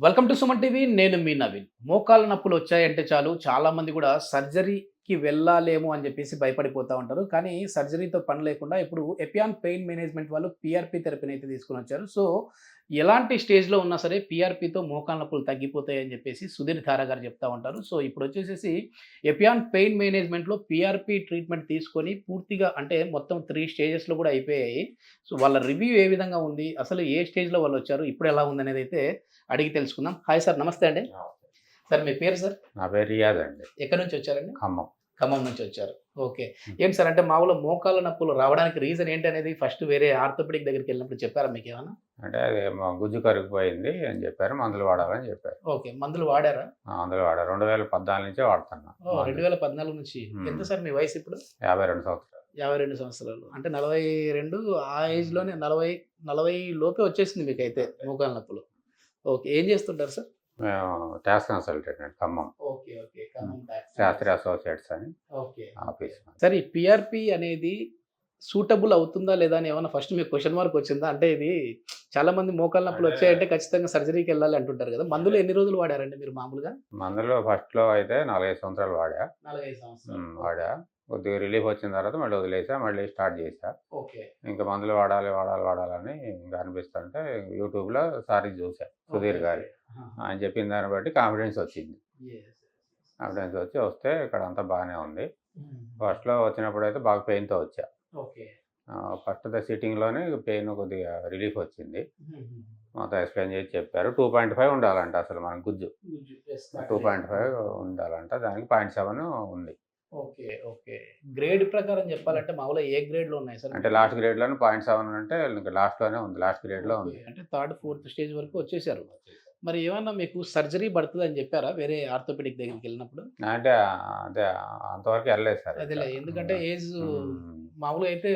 Welcome to Suman TV. నేను మీ నవీన్. మోకాళ్ళ నొప్పులు వచ్చాయంటే చాలు చాలామంది కూడా సర్జరీకి వెళ్ళాలేమో అని చెప్పేసి భయపడిపోతా ఉంటారు. కానీ సర్జరీతో పని లేకుండా ఇప్పుడు ఎపియాన్ పెయిన్ మేనేజ్మెంట్ వాళ్ళు పీఆర్పీ థెరపీని అయితే తీసుకొనొచ్చారు. సో, ఎలాంటి స్టేజ్‌లో ఉన్నా సరే పీఆర్పీతో మోకాళ్ళ నొప్పులు తగ్గిపోతాయని చెప్పేసి సుధీర్ ధారా గారు చెప్తా ఉంటారు. సో, ఇప్పుడొచ్చేసేసి ఎపియాన్ పెయిన్ మేనేజ్మెంట్‌లో పీఆర్పీ ట్రీట్మెంట్ తీసుకొని పూర్తిగా అంటే మొత్తం 3 స్టేజెస్‌లో కూడా అయిపోయాయి. సో, వాళ్ళ రివ్యూ ఏ విధంగా ఉంది? అసలు ఏ స్టేజ్‌లో వాళ్ళొచ్చారు? ఇప్పుడు ఎలా ఉందనేదైతే అడిగి తెలుసుకుందాం. హాయ్ సార్, నమస్తే అండి. ఆ! సార్ మీ పేరు సార్? నా పేరు రియాజ్ అండి. ఎక్కడి నుంచి వచ్చారండి? ఖమ్మం. ఖమ్మం నుంచి వచ్చారు. ఓకే. హ్మ్. ఏంటి సార్ అంటే మామూలుగా మోకాళ్ళ నొప్పులు రావడానికి రీజన్ ఏంటనేది ఫస్ట్ వేరే ఆర్థోపెడిక్ దగ్గరికెళ్ళినప్పుడు చెప్పారా మీకేమన్నా? అంటే అది గుజ్జు కరిగిపోయింది అని చెప్పారు. మందులు వాడాలని చెప్పారు. ఓకే. మందులు వాడారా? మందులు వాడా. 2014 నుంచే వాడుతున్నా ఓహ్! మందులు. 2014 నుంచి. ఎంత హ్మ్. సార్ మీ వయసు ఇప్పుడు? 52 సంవత్సరాలు. 52 సంవత్సరాలు. అంటే 42 ఆ ఏజ్‌లోనే 40 లోపే వచ్చేసింది మీకైతే మోకాళ్ళ నొప్పులు. ఓకే. ఏం చేస్తుంటారు సార్? మేము ట్యాక్స్ కన్సల్టెంట్ అండి ఖమ్మం. ఓకే. ఓకే. హ్మ్. ఖమ్మం ట్యాక్స్. శాస్త్రి అసోసియేట్స్ అని ఓకే. ఆఫీస్ మాది. సరే ఈ పీఆర్పీ అనేది సూటబుల్ అవుతుందా లేదా అని ఏమన్నా ఫస్ట్ మీకు క్వెషన్ మార్క్ వచ్చిందా? అంటే ఇది చాలామంది మోకాళ్ళ నొప్పులు అంటే వచ్చాయంటే ఖచ్చితంగా సర్జరీకెళ్ళాలి అంటుంటారు కదా! మందులు ఎన్ని రోజులు వాడారండి మీరు మామూలుగా? మందులు ఫస్ట్‌లో అయితే 4, 5 సంవత్సరాలు వాడా. 4, 5 సంవత్సరాలు. వాడా. కొద్దిగా రిలీఫ్ వచ్చిన తర్వాత మళ్ళీ వదిలేసా. మళ్ళీ స్టార్ట్ చేశా. ఓకే. ఇంకా మందులు వాడాలని ఇంకా అనిపిస్తుంటే యూట్యూబ్‌లో సార్‌ది చూసా. ఓకే. సుధీర్ ఓకే. గారి. ఆహా! ఆయన చెప్పిన దాన్ని బట్టి కాన్ఫిడెన్స్ వచ్చింది. యెస్. కాన్ఫిడెన్స్ వస్తే ఇక్కడ అంతా బాగానే ఉంది. హ్మ్. ఫస్ట్‌లో వచ్చినప్పుడైతే బాగా పెయిన్‌తో వచ్చా. ఓకే. ఫస్ట్ సిట్టింగ్‌లోనే పెయిన్ కొద్దిగా రిలీఫ్ వచ్చింది. హుహు. మొత్తం ఎక్స్‌ప్లెయిన్ చేసి చెప్పారు. 2.5 ఉండాలంట అసలు మన గుజ్జు. గుజ్జు. యెస్. కరెక్టే. 2.5 ఉండాలంట. దానికి 0.7 ఉంది. ఓకే. ఓకే. గ్రేడ్ ప్రకారం చెప్పాలంటే మామూలుగా ఏ గ్రేడ్‌లో ఉన్నాయి సార్ అంటే మీకు? లాస్ట్ గ్రేడ్‌లోనే 0.7 అంటే ఇంక లాస్ట్‌లోనే ఉంది. లాస్ట్ గ్రేడ్‌లో ఓకే. ఉంది. అంటే థర్డ్, ఫోర్త్ స్టేజ్ వరకు వచ్చేసారు. మరి ఏమన్నా మీకు సర్జరీ పడతదని చెప్పారా? వేరే ఆర్థోపెడిక్ దగ్గరికెళ్ళినప్పుడు? అంటే అదే అంతవరకు ఎళ్ళలేదు సార్ ఇంకా. అదేలే. ఎందుకంటే ఏజ్ హ్మ్. మామూలుగా అయితే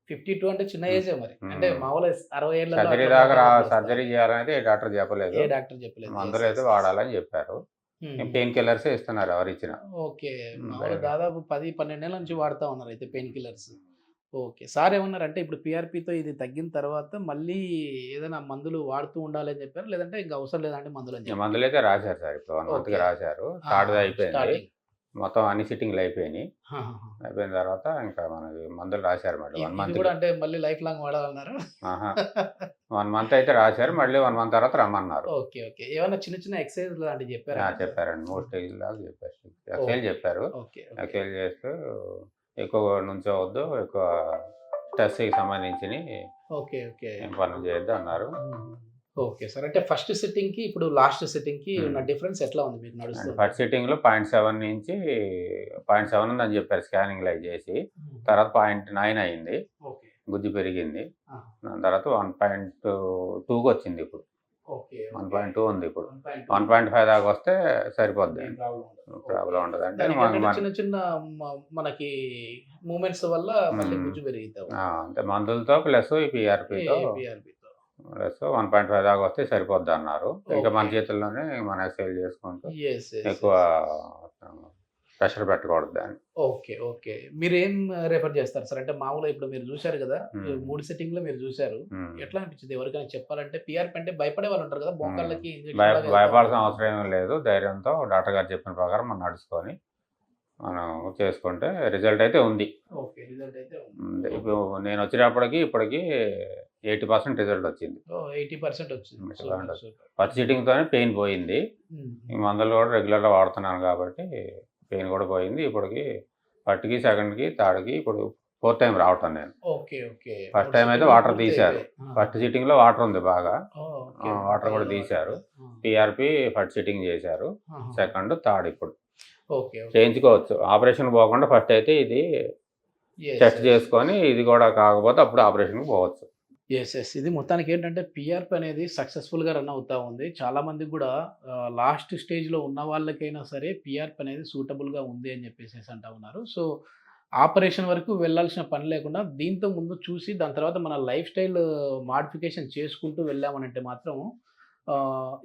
52 అంటే చిన్న హ్మ్. ఏజే మరి. అంటే హ్మ్. మామూలుగా 60 ఏళ్లలో సర్జరీ అట్లా దాకా మోకాళ్ళ నొప్పులొస్తాయా? సర్జరీ చేయాలనేది ఏ డాక్టర్ చెప్పలేదు. ఏ డాక్టర్ చెప్పలేదు. యెస్. మందులైతే యెస్. యెస్. వాడాలని చెప్పారు. హ్మ్. పెయిన్ కిల్లర్సే ఇస్తున్నారు ఎవరిచ్చినా. ఓకే. హ్మ్. మామూలుగా దాదాపు 10, 12 ఏళ్ల నుంచి వాడుతా ఉన్నారైతే పెయిన్ కిల్లర్స్. ఓకే. సార్ ఏమన్నారంటే ఇప్పుడు పీఆర్పీతో ఇది తగ్గిన తర్వాత మళ్ళీ ఏదైనా మందులు వాడుతూ ఉండాలని చెప్పారా? లేదంటే ఇంక అవసరం లేదంటే మందులని ఇగ చెప్పారా? మందులైతే రాశారు సార్. ఇప్పుడు 1 మంత్‌కి ఓకే. రాశారు. ఆహా! థర్డ్‌ది అయిపోయింది. స్టార్టింగ్. మొత్తం అన్ని సిట్టింగ్‌లు అయిపోయినియి. ఆహాహా! అయిపోయిన తర్వాత ఇంకా మనకి మందులు రాశారు మళ్ళీ 1 ఇది గూడా మంత్‌కి. అంటే మళ్ళీ లైఫ్ లాంగ్ వాడాలన్నారా? ఆహా! 1 మంత్ అయితే రాశారు. మళ్ళీ 1 మంత్ తర్వాత రమ్మన్నారు. ఓకే. ఓకే. ఏమన్నా చిన్న చిన్న ఎక్సర్‌సైజ్ లాంటివి చెప్పారా సార్? చెప్పారండి. 3 హ్మ్. స్టేజ్‌ల దాకా చెప్పారు. Exercise okay. చెప్పారు. ఓకే. ఓకే. ఎక్సైజ్ చేస్తూ ఎక్కువ నుంచోవద్దు. ఎక్కువ స్ట్రెస్‌కి సంబంధించినయి ఓకే. ఓకే. ఏం పనులు చేయొద్దు అన్నారు. హ్మ్. Okay sir. అంటే ఫస్ట్ సిట్టింగ్‌కి, ఇప్పుడు లాస్ట్ సిట్టింగ్‌కి హ్మ్. ఉన్న డిఫరెన్స్ ఎట్లా ఉంది మీకు అండ్ నడుస్తుంటే? ఫస్ట్ సిట్టింగ్‌లో 0.7 నుంచి 0.7 ఉందని చెప్పారు స్కానింగ్‌లో అయి చేసి. హ్మ్. తర్వాత 0.9 అయింది. ఓకే. గుజ్జు పెరిగింది. ఆహా! దాని తర్వాత 1.2కొచ్చింది ఇప్పుడు. ఓకే. ఓకే. 1.2 ఉంది ఇప్పుడు. 1.2 1.5 దాకా వస్తే సరిపోద్ది. ఇంకేం ప్రాబ్లమ్ ఉండదు. ఓకే. ప్రాబ్లమ్ ఉండదు. అంటే దానికేంటంటే చిన్న చిన్న మనకి మూవ్‌మెంట్స్ వల్ల మళ్ళీ హ్మ్. గుజ్జు పెరిగితా ఉంది. అంటే మందులతో ప్లస్ ఈ పీఆర్‌పీతో పీఆర్‌పీతో. ప్లస్ 1.5 దాకా వస్తే సరిపోద్దన్నారు. ఇంకా మన ఓకే. చేతుల్లోనే మనం ఎక్సర్‌సైజ్ చేసుకుంటూ యెస్. యెస్. ఎక్కువ యెస్. ప్రెషర్ పెట్టకూడదు దాన్ని. ఓకే. ఓకే. మీరేం రిఫర్ చేస్తారు సార్? అంటే మామూలుగా ఇప్పుడు మీరు చూసారు గదా! హ్మ్. 3 సిట్టింగ్‌లో మీరు చూసారు. హ్మ్. ఎట్లా అనిపించింది? ఎవరికైనా చెప్పాలంటే పీఆర్‌పీ అంటే భయపడే వాళ్ళుంటారు కదా! హ్మ్. మోకాళ్ళకి ఇంజెక్షన్ లాగా వెళ్తా భయపడాల్సిన ఉంటారు. అవసరం ఏమి లేదు. ధైర్యంతో డాక్టర్ గారు చెప్పిన ప్రకారం మనం నడుచుకొని మనం చేసుకుంటే రిజల్ట్ అయితే ఉంది. ఓకే. రిజల్ట్ అయితే ఉంది. ఇప్పుడు నేనొచ్చేటప్పటికి ఇప్పటికి 80% రిజల్ట్ వచ్చింది. ఓహ్! 80% వచ్చింది. 80% సూపర్. వచ్చింది. సూపర్. ఫస్ట్ సిట్టింగ్‌తోనే పెయిన్ పోయింది. హ్మ్. ఈ మందులు కూడా రెగ్యులర్‌గా వాడుతున్నాను కాబట్టి పెయిన్ కూడా పోయింది. ఇప్పటికి ఫస్ట్‌కి, సెకండ్‌కి, థర్డ్‌కి ఇప్పుడు ఫోర్త్ టైమ్ రావటం నేను. ఓకే. ఓకే. ఫస్ట్ 3 టైమ్ అయితే సిట్టింగ్‌లు వాటర్ పూర్తి తీశారు. అయిపోయాయి. ఆ! ఫస్ట్ సిట్టింగ్‌లో వాటర్ ఉంది బాగా. ఓహ్! ఓకే. వాటర్ కూడా మోకాళ్ళలో వాటర్ తీశారు. ఉంది. ఆ! పీఆర్‌పీ ఫస్ట్ సిట్టింగ్ చేశారు. ఆహాహా! సెకండ్, థర్డ్ ఇప్పుడు. ఓకే. ఓకే. చేయించుకోవచ్చు. ఆపరేషన్‌కి పోకుండా ఫస్ట్ అయితే ఇది యెస్. Test yes. చేసుకొని ఇది కూడా కాకపోతే అప్పుడు ఆపరేషన్‌కి పోవచ్చు. యెస్. యెస్. ఇది మొత్తానికేంటంటే పీఆర్‌పీ అనేది సక్సెస్‌ఫుల్‌గా రన్ అవుతా ఉంది. చాలామందికి గూడా లాస్ట్ స్టేజ్‌లో ఉన్న వాళ్ళకైనా సరే పీఆర్‌పీ అనేది సూటబుల్‌గా ఉంది అని జెప్పేసేసి అంటా ఉన్నారు. సో, ఆపరేషన్ వరకు వెళ్ళాల్సిన పని లేకుండా దీంతో ముందు చూసి దాని తర్వాత మన లైఫ్ స్టైల్ మోడిఫికేషన్ చేసుకుంటూ వెళ్ళామనంటే మాత్రం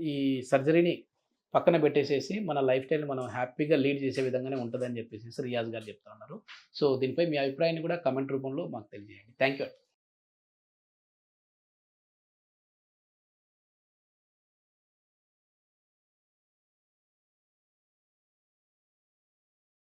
ఈ సర్జరీని పక్కన పెట్టేసేసి మన లైఫ్ స్టైల్‌ని మనం హ్యాపీగా లీడ్ చేసే విధంగానే ఉంటదని జెప్పేసేసి రియాజ్ గారు చెప్తా ఉన్నారు. సో, దీనిపై మీ అభిప్రాయాన్ని కూడా కామెంట్ రూపంలో మాకు తెలియజేయండి. Thank you.